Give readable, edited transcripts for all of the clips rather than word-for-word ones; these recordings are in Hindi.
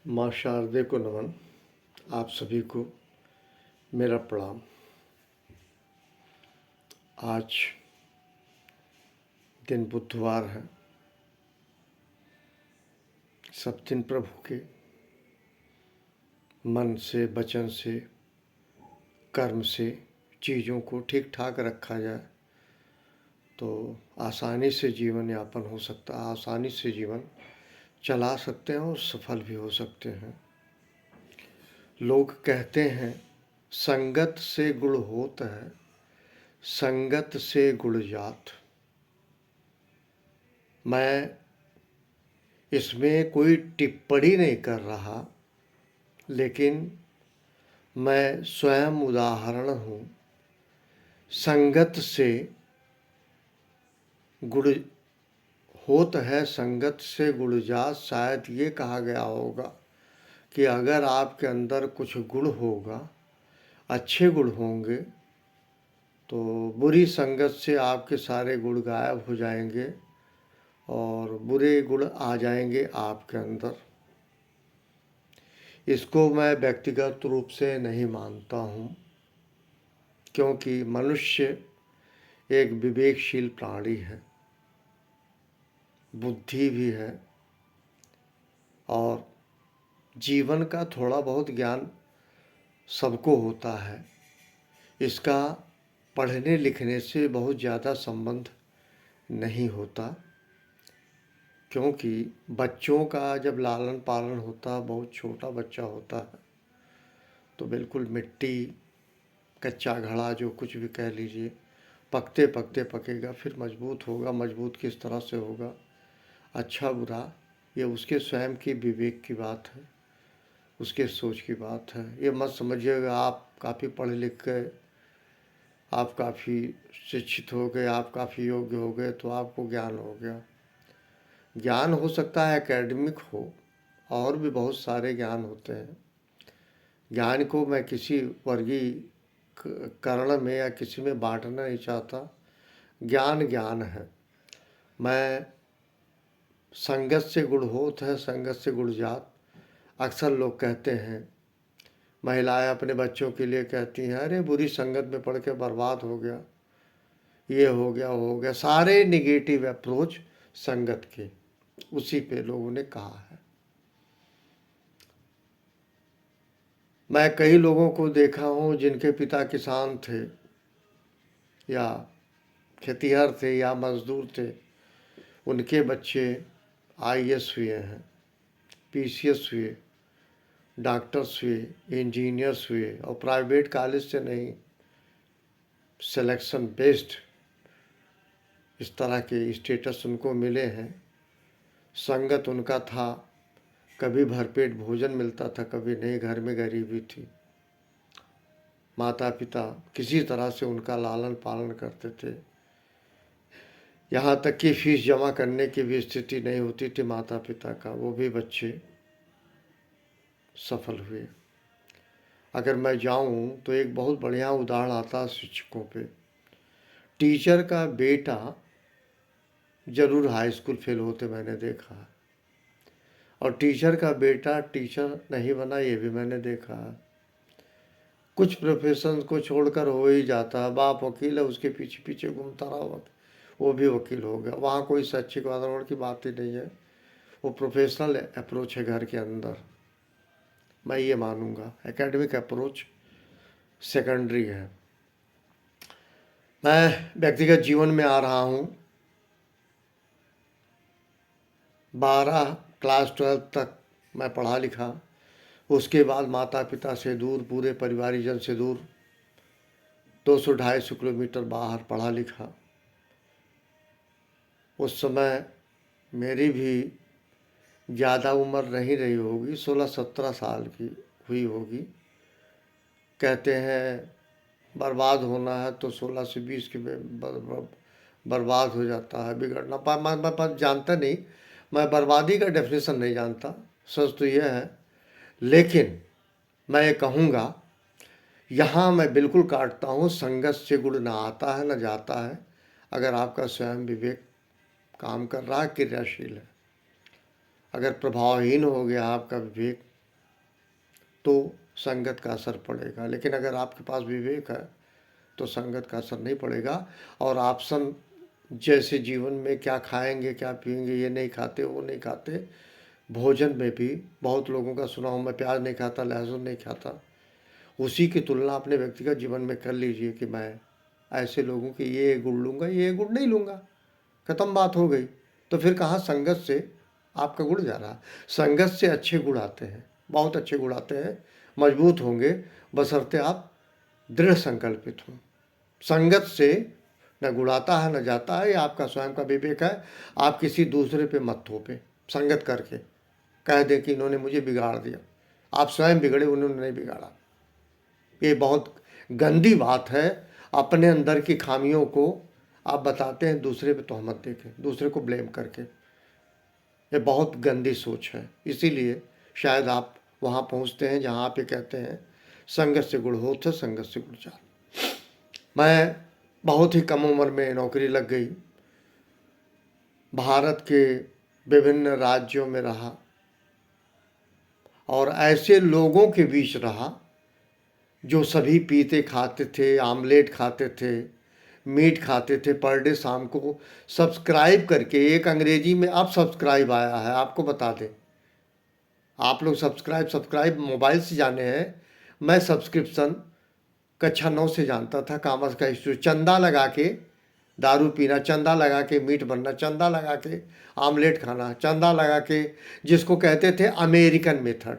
माँ शारदे को नमन। आप सभी को मेरा प्रणाम। आज दिन बुधवार है। सब दिन प्रभु के मन से, वचन से, कर्म से चीज़ों को ठीक ठाक रखा जाए तो आसानी से जीवन यापन हो सकता है, आसानी से जीवन चला सकते हैं और सफल भी हो सकते हैं। लोग कहते हैं संगत से गुण होत है, संगत से गुण जात। मैं इसमें कोई टिप्पणी नहीं कर रहा, लेकिन मैं स्वयं उदाहरण हूँ। संगत से गुण होत है, संगत से गुण जात। शायद ये कहा गया होगा कि अगर आपके अंदर कुछ गुण होगा, अच्छे गुण होंगे, तो बुरी संगत से आपके सारे गुण गायब हो जाएंगे और बुरे गुण आ जाएंगे आपके अंदर। इसको मैं व्यक्तिगत रूप से नहीं मानता हूँ, क्योंकि मनुष्य एक विवेकशील प्राणी है, बुद्धि भी है और जीवन का थोड़ा बहुत ज्ञान सबको होता है। इसका पढ़ने लिखने से बहुत ज़्यादा संबंध नहीं होता, क्योंकि बच्चों का जब लालन पालन होता है, बहुत छोटा बच्चा होता है, तो बिल्कुल मिट्टी, कच्चा घड़ा, जो कुछ भी कह लीजिए, पकते पकते पकेगा, फिर मजबूत होगा। मजबूत किस तरह से होगा, अच्छा बुरा, ये उसके स्वयं की विवेक की बात है, उसके सोच की बात है। ये मत समझिएगा आप काफ़ी पढ़े लिख गए, आप काफ़ी शिक्षित हो गए, आप काफ़ी योग्य हो गए तो आपको ज्ञान हो गया। ज्ञान हो सकता है एकेडमिक हो, और भी बहुत सारे ज्ञान होते हैं। ज्ञान को मैं किसी वर्गीकरण में या किसी में बांटना नहीं चाहता। ज्ञान ज्ञान है। मैं संगत से गुण होत है, संगत से गुण जात। अक्सर लोग कहते हैं, महिलाएं अपने बच्चों के लिए कहती हैं, अरे बुरी संगत में पढ़ के बर्बाद हो गया, ये हो गया, वो हो गया। सारे निगेटिव अप्रोच संगत के, उसी पे लोगों ने कहा है। मैं कई लोगों को देखा हूँ जिनके पिता किसान थे या खेतिहर थे या मजदूर थे, उनके बच्चे आईएएस हुए हैं, पीसीएस हुए, डॉक्टर्स हुए, इंजीनियर्स हुए, और प्राइवेट कॉलेज से नहीं, सिलेक्शन बेस्ड इस तरह के स्टेटस उनको मिले हैं। संगत उनका था, कभी भरपेट भोजन मिलता था, कभी नहीं, घर में गरीबी थी। माता पिता किसी तरह से उनका लालन पालन करते थे, यहाँ तक कि फीस जमा करने की भी स्थिति नहीं होती थी माता पिता का, वो भी बच्चे सफल हुए। अगर मैं जाऊं तो एक बहुत बढ़िया उदाहरण आता है शिक्षकों पे। टीचर का बेटा जरूर हाई स्कूल फेल होते मैंने देखा है, और टीचर का बेटा टीचर नहीं बना, ये भी मैंने देखा है। कुछ प्रोफेशन को छोड़कर हो ही जाता है। बाप वकील है, उसके पीछे पीछे घूमता रहा, वो भी वकील हो गया। वहाँ कोई शैक्षिक वातावरण की बात ही नहीं है, वो प्रोफेशनल अप्रोच है घर के अंदर। मैं ये मानूंगा एकेडमिक अप्रोच सेकेंडरी है। मैं व्यक्तिगत जीवन में आ रहा हूँ। 12 क्लास 12 तक मैं पढ़ा लिखा, उसके बाद माता पिता से दूर, पूरे परिवारजन से दूर, 200-250 किलोमीटर बाहर पढ़ा लिखा। उस समय मेरी भी ज़्यादा उम्र नहीं रही होगी, 16-17 साल की हुई होगी। कहते हैं बर्बाद होना है तो 16 से 20 के बर्बाद हो जाता है, बिगड़ना। पर मैं जानता नहीं, मैं बर्बादी का डेफिनेशन नहीं जानता, सच तो यह है। लेकिन मैं ये कहूँगा, यहाँ मैं बिल्कुल काटता हूँ, संगत से गुण ना आता है ना जाता है, अगर आपका स्वयं विवेक काम कर रहा है, क्रियाशील है। अगर प्रभावहीन हो गया आपका विवेक, तो संगत का असर पड़ेगा। लेकिन अगर आपके पास विवेक है तो संगत का असर नहीं पड़ेगा। और ऑप्शन जैसे जीवन में क्या खाएंगे क्या पिएंगे, ये नहीं खाते वो नहीं खाते। भोजन में भी बहुत लोगों का सुना हूँ, मैं प्याज नहीं खाता, लहसुन नहीं खाता। उसी की तुलना अपने व्यक्तिगत जीवन में कर लीजिए कि मैं ऐसे लोगों के ये गुण लूँगा, ये गुण नहीं लूँगा, ख़त्म बात हो गई। तो फिर कहाँ संगत से आपका गुण जा रहा। संगत से अच्छे गुण आते हैं, बहुत अच्छे गुण आते हैं, मजबूत होंगे, बशर्ते आप दृढ़ संकल्पित हों। संगत से न गुण आता है न जाता है, ये आपका स्वयं का विवेक है। आप किसी दूसरे पे मत थोपे संगत करके, कह दें कि इन्होंने मुझे बिगाड़ दिया। आप स्वयं बिगड़े, उन्होंने नहीं बिगाड़ा। ये बहुत गंदी बात है। अपने अंदर की खामियों को आप बताते हैं दूसरे पे तोहमत देके, दूसरे को ब्लेम करके। ये बहुत गंदी सोच है। इसीलिए शायद आप वहाँ पहुँचते हैं जहाँ आप ये कहते हैं संगत से गुण हो तो संगत से गुण चाल। मैं बहुत ही कम उम्र में नौकरी लग गई, भारत के विभिन्न राज्यों में रहा और ऐसे लोगों के बीच रहा जो सभी पीते खाते थे, आमलेट खाते थे, मीट खाते थे पर डे शाम को सब्सक्राइब करके। एक अंग्रेजी में अब सब्सक्राइब आया है, आपको बता दें। आप लोग सब्सक्राइब मोबाइल से जाने हैं, मैं सब्सक्रिप्शन कक्षा 9 से जानता था। कॉमर्स का स्टूडेंट, चंदा लगा के दारू पीना, चंदा लगा के मीट बनना, चंदा लगा के आमलेट खाना, चंदा लगा के, जिसको कहते थे अमेरिकन मेथड।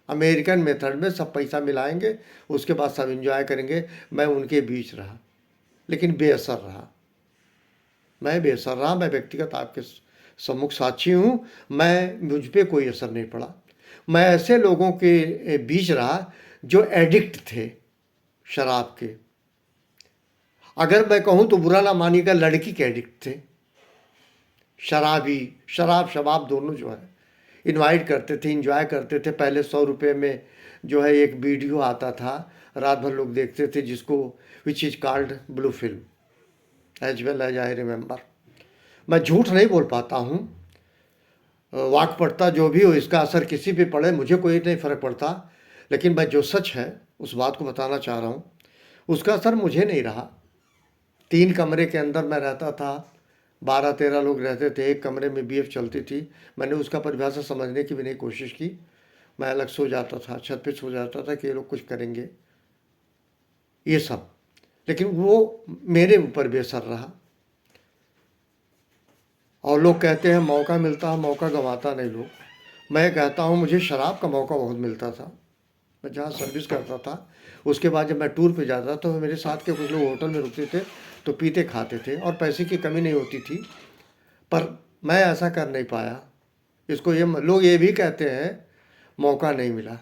अमेरिकन मेथड में सब पैसा मिलाएंगे, उसके बाद सब एंजॉय करेंगे। मैं उनके बीच रहा, लेकिन बेअसर रहा। मैं बेअसर रहा, मैं व्यक्तिगत आपके सम्मुख साक्षी हूँ। मुझ पर कोई असर नहीं पड़ा। मैं ऐसे लोगों के बीच रहा जो एडिक्ट थे शराब के। अगर मैं कहूँ तो बुरा ना मानिएगा, लड़की के एडिक्ट थे। शराबी, शराब शबाब दोनों जो है इनवाइट करते थे, इंजॉय करते थे। पहले 100 रुपये में जो है एक वीडियो आता था, रात भर लोग देखते थे, जिसको which is called blue film, as well as I remember. मैं झूठ नहीं बोल पाता हूँ। वाक्पटुता जो भी हो, इसका असर किसी पे पड़े मुझे कोई नहीं फ़र्क पड़ता, लेकिन मैं जो सच है उस बात को बताना चाह रहा हूँ। उसका असर मुझे नहीं रहा। 3 कमरे के अंदर मैं रहता था, 12-13 लोग रहते थे, एक कमरे में बीएफ चलती थी। मैंने उसका परिभाषा समझने की भी नहीं कोशिश की। मैं अलग सो जाता था, छत पे सो जाता था कि ये लोग कुछ करेंगे, ये सब। लेकिन वो मेरे ऊपर बेअसर रहा। और लोग कहते हैं मौका मिलता है, मौका गंवाता नहीं लोग। मैं कहता हूँ मुझे शराब का मौका बहुत मिलता था। मैं जहाँ सर्विस करता था, उसके बाद जब मैं टूर पे जाता तो मेरे साथ के कुछ लोग होटल में रुकते थे तो पीते खाते थे और पैसे की कमी नहीं होती थी, पर मैं ऐसा कर नहीं पाया। इसको ये लोग ये भी कहते हैं मौका नहीं मिला।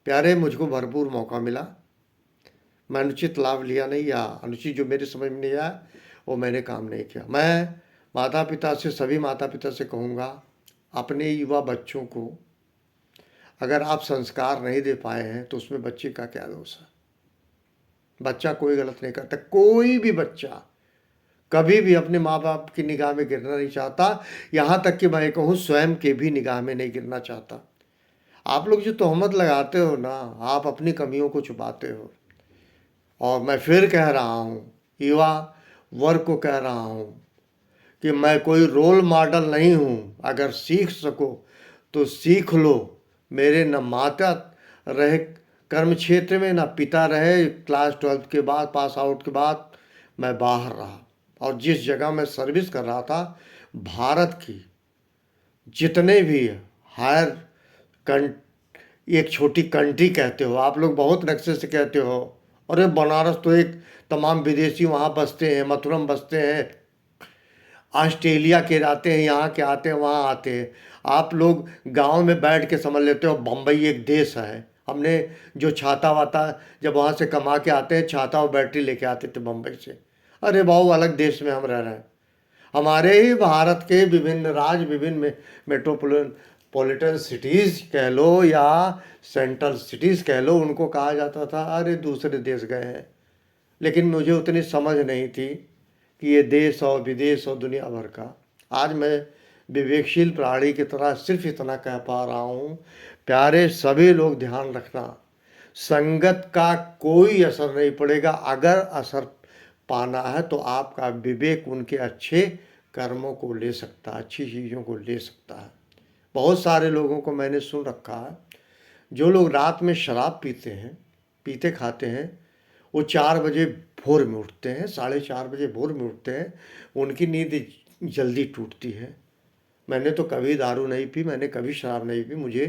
प्यारे, मुझको भरपूर मौका मिला। मैं अनुचित लाभ लिया नहीं, या अनुचित जो मेरे समझ में नहीं आया वो मैंने काम नहीं किया। मैं माता पिता से, सभी माता पिता से कहूँगा, अपने युवा बच्चों को अगर आप संस्कार नहीं दे पाए हैं तो उसमें बच्चे का क्या दोष है। बच्चा कोई गलत नहीं करता, कोई भी बच्चा कभी भी अपने माँ बाप की निगाह में गिरना नहीं चाहता। यहाँ तक कि मैं कहूँ स्वयं के भी निगाह में नहीं गिरना चाहता। आप लोग जो तोहमत लगाते हो ना, आप अपनी कमियों को छुपाते हो। और मैं फिर कह रहा हूँ, युवा वर्ग को कह रहा हूँ कि मैं कोई रोल मॉडल नहीं हूँ। अगर सीख सको तो सीख लो। मेरे न माता रहे कर्म क्षेत्र में, न पिता रहे। क्लास 12 के बाद, पास आउट के बाद मैं बाहर रहा, और जिस जगह मैं सर्विस कर रहा था, भारत की जितने भी हायर एक छोटी कंट्री कहते हो आप लोग, बहुत नक्शे से कहते हो, अरे बनारस तो एक तमाम विदेशी वहाँ बसते हैं, मथुरा में बसते हैं, ऑस्ट्रेलिया के आते हैं, यहाँ के आते हैं, वहाँ आते हैं। आप लोग गांव में बैठ के समझ लेते हो बम्बई एक देश है। हमने जो छाता वाता जब वहाँ से कमा के आते हैं, छाता और बैटरी लेके आते थे बम्बई से। अरे बाबू, अलग देश में हम रह रहे हैं। हमारे ही भारत के विभिन्न राज्य, विभिन्न मेट्रोपॉलिटन सिटीज़ कह लो या सेंट्रल सिटीज़ कह लो, उनको कहा जाता था अरे दूसरे देश गए हैं। लेकिन मुझे उतनी समझ नहीं थी कि ये देश और विदेश और दुनिया भर का। आज मैं विवेकशील प्राणी की तरह सिर्फ इतना कह पा रहा हूँ, प्यारे सभी लोग ध्यान रखना, संगत का कोई असर नहीं पड़ेगा। अगर असर पाना है तो आपका विवेक उनके अच्छे कर्मों को ले सकता है, अच्छी चीज़ों को ले सकता है। बहुत सारे लोगों को मैंने सुन रखा है, जो लोग रात में शराब पीते हैं, पीते खाते हैं, वो 4 बजे भोर में उठते हैं, 4:30 बजे भोर में उठते हैं, उनकी नींद जल्दी टूटती है। मैंने तो कभी दारू नहीं पी, मैंने कभी शराब नहीं पी, मुझे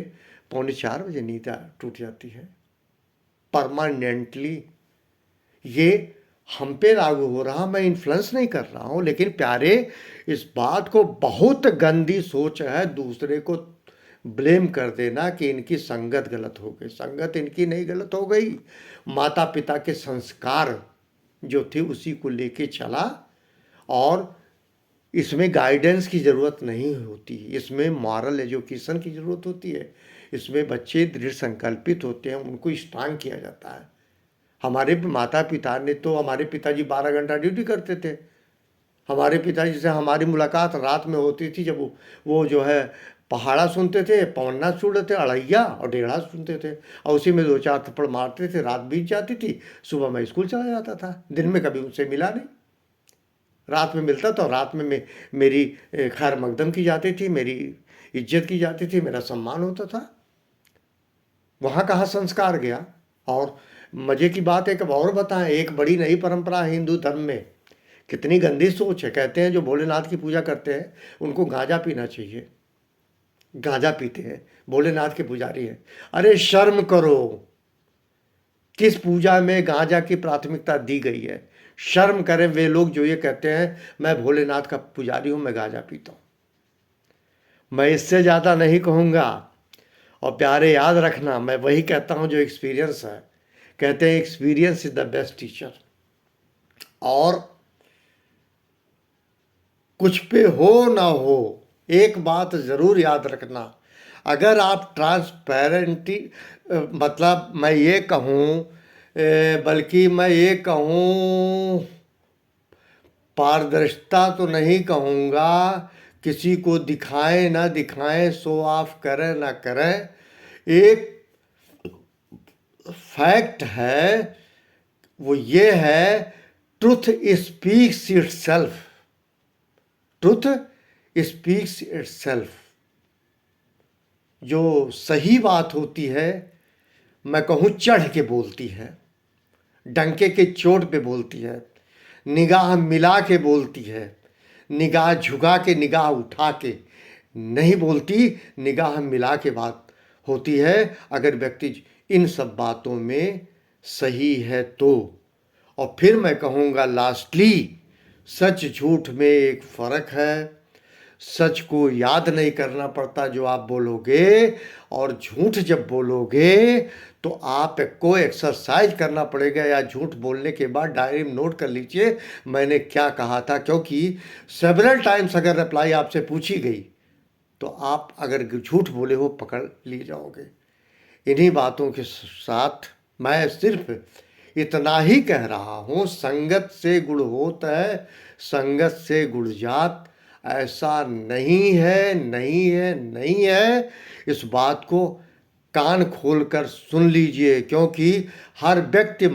3:45 बजे नींद टूट जाती है परमानेंटली। ये हम पे लागू हो रहा, मैं इन्फ्लुएंस नहीं कर रहा हूँ, लेकिन प्यारे इस बात को बहुत गंदी सोच है दूसरे को ब्लेम कर देना कि इनकी संगत गलत हो गई। संगत इनकी नहीं गलत हो गई, माता पिता के संस्कार जो थे उसी को लेके चला। और इसमें गाइडेंस की ज़रूरत नहीं होती, इसमें मॉरल एजुकेशन की ज़रूरत होती है। इसमें बच्चे दृढ़ संकल्पित होते हैं, उनको स्ट्रांग किया जाता है। हमारे माता पिता ने तो, हमारे पिताजी 12 घंटा ड्यूटी करते थे। हमारे पिताजी से हमारी मुलाकात रात में होती थी, जब वो जो है पहाड़ा सुनते थे, पवन्ना सुनते थे, अड़ैया और डेढ़ा सुनते थे, और उसी में 2-4 थप्पड़ मारते थे। रात बीत जाती थी, सुबह मैं स्कूल चला जाता था। दिन में कभी उनसे मिला नहीं, रात में मिलता तो रात में मेरी खैर मकदम की जाती थी, मेरी इज्जत की जाती थी, मेरा सम्मान होता था। वहाँ कहाँ संस्कार गया। और मज़े की बात है कि और बताएं, एक बड़ी नई परंपरा है हिंदू धर्म में, कितनी गंदी सोच है। कहते हैं जो भोलेनाथ की पूजा करते हैं उनको गांजा पीना चाहिए, गांजा पीते हैं, भोलेनाथ के पुजारी हैं। अरे शर्म करो, किस पूजा में गांजा की प्राथमिकता दी गई है? शर्म करें वे लोग जो ये कहते हैं मैं भोलेनाथ का पुजारी हूँ, मैं गांजा पीता हूँ। मैं इससे ज़्यादा नहीं कहूँगा। और प्यारे याद रखना, मैं वही कहता हूँ जो एक्सपीरियंस है। कहते हैं experience is the best teacher. और कुछ पे हो ना हो, एक बात ज़रूर याद रखना, अगर आप ट्रांसपेरेंटी, मतलब मैं ये कहूँ, बल्कि मैं ये कहूँ, पारदर्शिता तो नहीं कहूँगा, किसी को दिखाएं ना दिखाएं, शो ऑफ करें ना करें, एक फैक्ट है, वो ये है, truth speaks itself. Truth speaks itself. जो सही बात होती है, मैं कहूँ चढ़ के बोलती है, डंके के चोट पे बोलती है, निगाह मिला के बोलती है, निगाह झुका के, निगाह उठा के नहीं बोलती, निगाह मिला के बात होती है। अगर व्यक्ति इन सब बातों में सही है तो। और फिर मैं कहूँगा लास्टली, सच झूठ में एक फ़र्क है। सच को याद नहीं करना पड़ता जो आप बोलोगे, और झूठ जब बोलोगे तो आपको एक्सरसाइज करना पड़ेगा, या झूठ बोलने के बाद डायरी में नोट कर लीजिए मैंने क्या कहा था। क्योंकि सेवरल टाइम्स अगर रिप्लाई आपसे पूछी गई तो आप अगर झूठ बोले हो पकड़ लिए जाओगे। इन्हीं बातों के साथ मैं सिर्फ इतना ही कह रहा हूँ, संगत से गुण होता है, संगत से गुण जात, ऐसा नहीं है, नहीं है, नहीं है। इस बात को कान खोलकर सुन लीजिए, क्योंकि हर व्यक्ति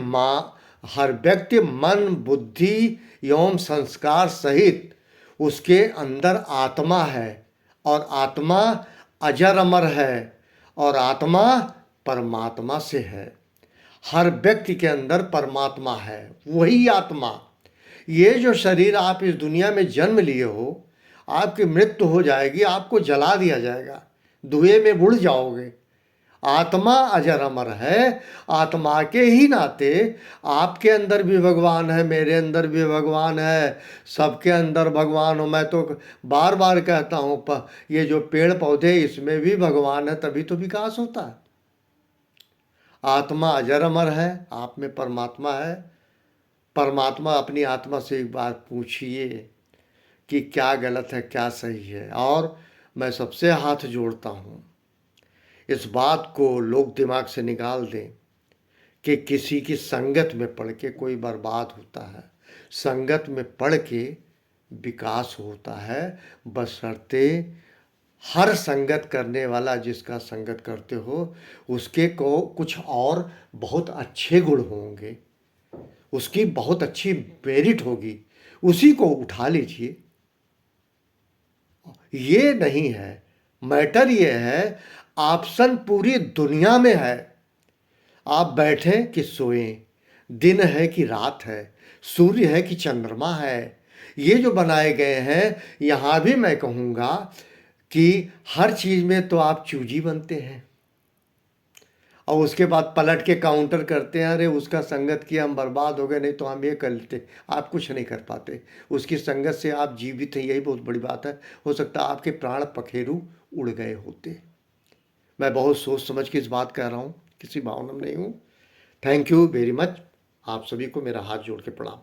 मन बुद्धि एवं संस्कार सहित उसके अंदर आत्मा है, और आत्मा अजर अमर है, और आत्मा परमात्मा से है। हर व्यक्ति के अंदर परमात्मा है, वही आत्मा। ये जो शरीर आप इस दुनिया में जन्म लिए हो, आपकी मृत्यु हो जाएगी, आपको जला दिया जाएगा, धुएं में बुड़ जाओगे। आत्मा अजर अमर है। आत्मा के ही नाते आपके अंदर भी भगवान है, मेरे अंदर भी भगवान है, सबके अंदर भगवान हो। मैं तो बार बार कहता हूँ, ये जो पेड़ पौधे इसमें भी भगवान है, तभी तो विकास होता है। आत्मा अजर अमर है, आप में परमात्मा है। परमात्मा अपनी आत्मा से एक बार पूछिए कि क्या गलत है क्या सही है। और मैं सबसे हाथ जोड़ता हूँ, इस बात को लोग दिमाग से निकाल दें कि किसी की संगत में पड़ के कोई बर्बाद होता है। संगत में पड़ के विकास होता है, बशर्ते हर संगत करने वाला जिसका संगत करते हो उसके को कुछ और बहुत अच्छे गुण होंगे, उसकी बहुत अच्छी मेरिट होगी, उसी को उठा लीजिए। ये नहीं है, मैटर ये है, ऑप्शन पूरी दुनिया में है। आप बैठें कि सोएं, दिन है कि रात है, सूर्य है कि चंद्रमा है, ये जो बनाए गए हैं, यहाँ भी मैं कहूँगा कि हर चीज़ में तो आप चूजी बनते हैं और उसके बाद पलट के काउंटर करते हैं, अरे उसका संगत किया हम बर्बाद हो गए, नहीं तो हम ये कर लेते। आप कुछ नहीं कर पाते, उसकी संगत से आप जीवित हैं, यही बहुत बड़ी बात है। हो सकता है आपके प्राण पखेरु उड़ गए होते। मैं बहुत सोच समझ के इस बात कह रहा हूँ, किसी भावना में नहीं हूँ। Thank you very much. आप सभी को मेरा हाथ जोड़ के प्रणाम।